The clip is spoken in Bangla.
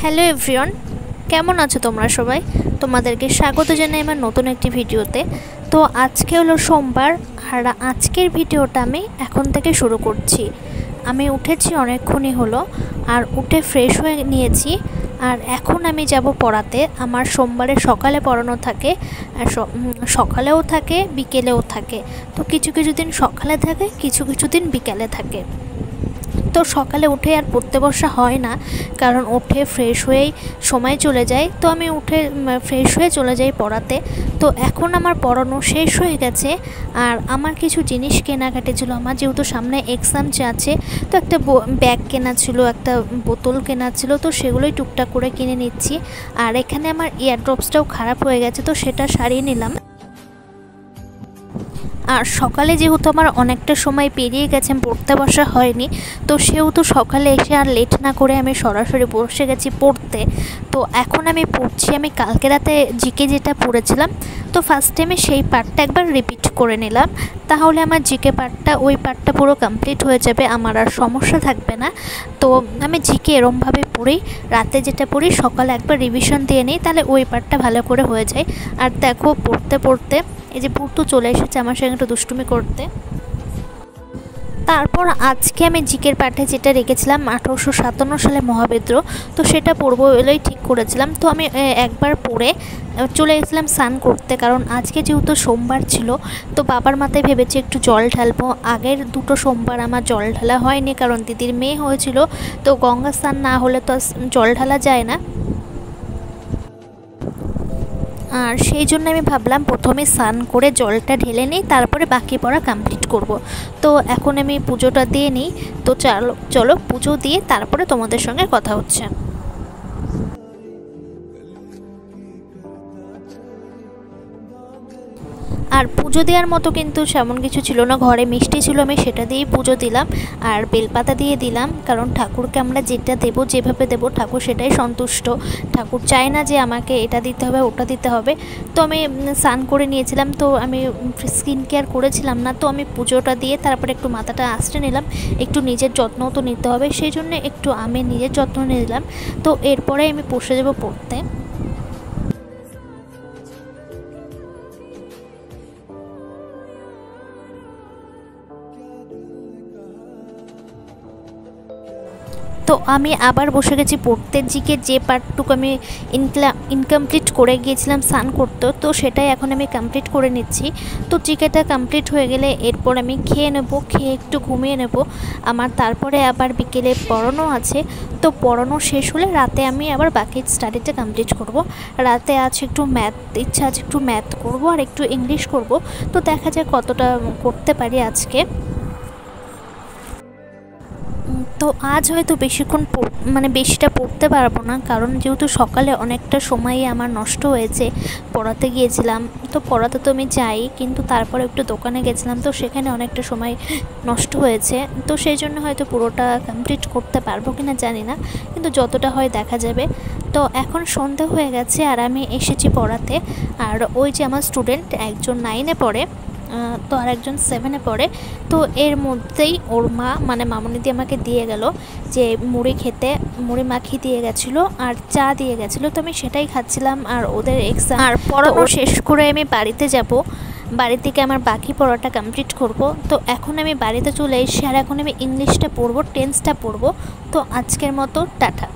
হ্যালো এভরিওয়ান, কেমন আছো তোমরা সবাই? তোমাদেরকে স্বাগত জানাই আমার নতুন একটি ভিডিওতে। তো আজকে হলো সোমবার, আর আজকের ভিডিওটা আমি এখন থেকে শুরু করছি। আমি উঠেছি অনেকক্ষণই হলো, আর উঠে ফ্রেশ হয়ে নিয়েছি। আর এখন আমি যাব পড়াতে। আমার সোমবারে সকালে পড়ানো থাকে, আর সকালেও থাকে বিকেলেও থাকে। তো কিছু কিছু দিন সকালে থাকে, কিছু কিছু দিন বিকেলে থাকে। তো সকালে উঠে আর পড়তে বসা হয় না, কারণ উঠে ফ্রেশ হয়েই সময় চলে যায়। তো আমি উঠে ফ্রেশ হয়ে চলে যাই পড়াতে। তো এখন আমার পড়ানো শেষ হয়ে গেছে, আর আমার কিছু জিনিস কেনাকাটি ছিল। আমার যেহেতু সামনে এক্সাম আছে, তো একটা ব্যাগ কেনা ছিল, একটা বোতল কেনা ছিল, তো সেগুলোই টুকটাক করে কিনে নিচ্ছি। আর এখানে আমার ইয়ারড্রপসটাও খারাপ হয়ে গেছে, তো সেটা সারিয়ে নিলাম। আর সকালে যেহেতু আমার অনেকটা সময় পেরিয়ে গেছে, পড়তে বসা হয়নি, তো সেহেতু সকালে এসে আর লেট না করে আমি সরাসরি বসে গেছি পড়তে। তো এখন আমি পড়ছি। আমি কালকে রাতে জিকে যেটা পড়েছিলাম, তো ফার্স্ট টাইমে সেই পার্টটা একবার রিপিট করে নিলাম। তাহলে আমার জিকে পার্টটা, ওই পার্টটা পুরো কমপ্লিট হয়ে যাবে, আমার আর সমস্যা থাকবে না। তো আমি জিকে এরমভাবে পড়ি, রাতে যেটা পড়ি সকালে একবার রিভিশন দিয়ে নিই, তাহলে ওই পার্টটা ভালো করে হয়ে যায়। আর দেখো পড়তে পড়তে এই যে পুরতো চলে এসেছে আমার সঙ্গে একটু দুষ্টুমি করতে। তারপর আজকে আমি জিকের পাঠে যেটা রেখেছিলাম 1857 সালে মহাবিদ্রোহ, তো সেটা পড়বো বলেই ঠিক করেছিলাম। তো আমি একবার পড়ে চলে গেছিলাম স্নান করতে, কারণ আজকে যেহেতু সোমবার ছিল, তো বাবার মাথায় ভেবেছি একটু জল ঢালবো। আগের দুটো সোমবার আমার জল ঢালা হয়নি, কারণ দিদির মেয়ে হয়েছিল, তো গঙ্গা স্নান না হলে তো জল ঢালা যায় না। আর সেই জন্য আমি ভাবলাম প্রথমে স্নান করে জলটা ঢেলে নিই, তারপরে বাকি পড়া কমপ্লিট করব। তো এখন আমি পুজোটা দিয়ে নিই। তো চলো পুজো দিয়ে তারপরে তোমাদের সঙ্গে কথা হচ্ছে। আর পুজো দেওয়ার মতো কিন্তু সেমন কিছু ছিল না, ঘরে মিষ্টি ছিল, আমি সেটা দিয়েই পুজো দিলাম। আর বেলপাতা দিয়ে দিলাম, কারণ ঠাকুরকে আমরা যেটা দেবো, যেভাবে দেবো, ঠাকুর সেটাই সন্তুষ্ট। ঠাকুর চায় না যে আমাকে এটা দিতে হবে ওটা দিতে হবে। তো আমি স্নান করে নিয়েছিলাম, তো আমি স্কিন কেয়ার করেছিলাম না, তো আমি পুজোটা দিয়ে তারপরে একটু মাথাটা আঁচড়ে নিলাম। একটু নিজের যত্নও তো নিতে হবে, সেই জন্য একটু আমি নিজের যত্ন নিলাম। তো এরপরে আমি বসে যাবো পড়তে। তো আমি আবার বসে গেছি পড়তে। জিকে যে পার্টটুকু আমি ইনকমপ্লিট করে গিয়েছিলাম স্নান করতে, তো সেটাই এখন আমি কমপ্লিট করে নিচ্ছি। তো জিকেটা কমপ্লিট হয়ে গেলে এরপর আমি খেয়ে নেব, খেয়ে একটু ঘুমিয়ে নেব। আমার তারপরে আবার বিকেলে পড়ানো আছে, তো পড়ানো শেষ হলে রাতে আমি আবার বাকি স্টাডিটা কমপ্লিট করব। রাতে আছে একটু ম্যাথ, ইচ্ছা আছে একটু ম্যাথ করব আর একটু ইংলিশ করব। তো দেখা যায় কতটা করতে পারি আজকে। তো আজ হয়তো বেশিক্ষণ বেশিটা পড়তে পারবো না, কারণ যেহেতু সকালে অনেকটা সময়ই আমার নষ্ট হয়েছে। পড়াতে গিয়েছিলাম, তো পড়াতে তো আমি যাই, কিন্তু তারপরে একটু দোকানে গেছিলাম, তো সেখানে অনেকটা সময় নষ্ট হয়েছে। তো সেই জন্য হয়তো পুরোটা কমপ্লিট করতে পারবো কিনা জানি না, কিন্তু যতটা হয় দেখা যাবে। তো এখন সন্ধ্যা হয়ে গেছে, আর আমি এসেছি পড়াতে। আর ওই যে আমার স্টুডেন্ট, একজন 9-এ পড়ে, তো আর একজন 7-এ পড়ে। তো এর মধ্যেই ওর মা মামুনিদি আমাকে দিয়ে গেল যে মুড়ি খেতে, মুড়ি মাখিয়ে দিয়ে গেছিলো আর চা দিয়ে গেছিলো। তো আমি সেটাই খাচ্ছিলাম। আর ওদের এক্সাম আর পড়ানো শেষ করে আমি বাড়িতে যাব, বাড়ি থেকে আমার বাকি পড়াটা কমপ্লিট করব। তো এখন আমি বাড়িতে চলে এসেছি, আর এখন আমি ইংলিশটা পড়বো, টেন্সটা পড়বো। তো আজকের মতো টাটা।